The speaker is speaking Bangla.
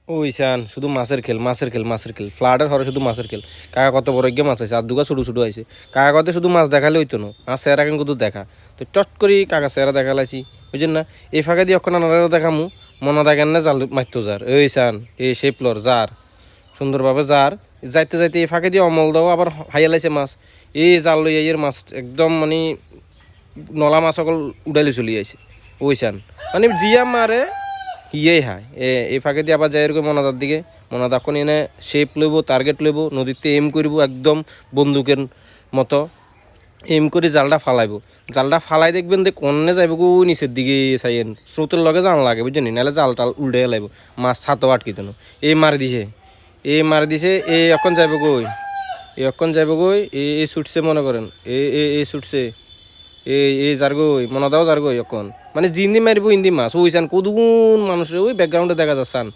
ওই শান শুধু মাছের খেল মাছের খেল মাছের খেল ফ্লাডের হরে শুধু মাছের খেল। কাকা কত বড় গিয়ে মাছ আছে আর দুগা ছোটো ছোটো আছে। কাকা কত শুধু মাছ দেখালে হইতো না, মাছ চেহারা কিন্তু দেখা। তো চট করি কাকা চেহারা দেখালাইছি, বুঝছেন না? এই ফাঁকে দিয়ে অক্ষণ আনারও দেখামু, মনে দেখেন না জাল মারতো যার এই শান এই শেপলর যার সুন্দরভাবে যার যাইতে যাইতে এই ফাঁকে দিয়ে অমল দাও আবার হাইয়ালাইছে মাছ। এই জাল লইয়া এর মাছ একদম মানে নলা মাছ সকল উড়াইলে চলি আইছে ওই শান। মানে জিয়া মারে ইয়েই হয় এই ফাঁকে দিয়ে আবার যাই এরকম মনাদার দিকে। মনাদা এখন এনে শেপ লইব, টার্গেট লইব, নদীতে এম করব একদম বন্দুকের মতো এম করে জালটা ফালাইব। জালটা ফালাই দেখবেন যে কনে যাইব গো নিচের দিকে চাইয়েন, স্রোতের লগে জাল লাগে বুঝছেন, নাহলে জাল টাল উল্টে লাইব, মাছ ছাতো আটকিত না। এই মারি দিছে, এই মারি দিছে, এই এখন যাইব গই, এই এখন যাইব গই, এই ছুটছে মনে করেন, এই ছুটছে, এই যারগই মনে দাও যারগই এখন মানে জিন্দি মারিব হিন্দি মাছ ওই চান কদুগুন মানুষের ওই ব্যাকগ্রাউন্ডে দেখা যাচ্ছান।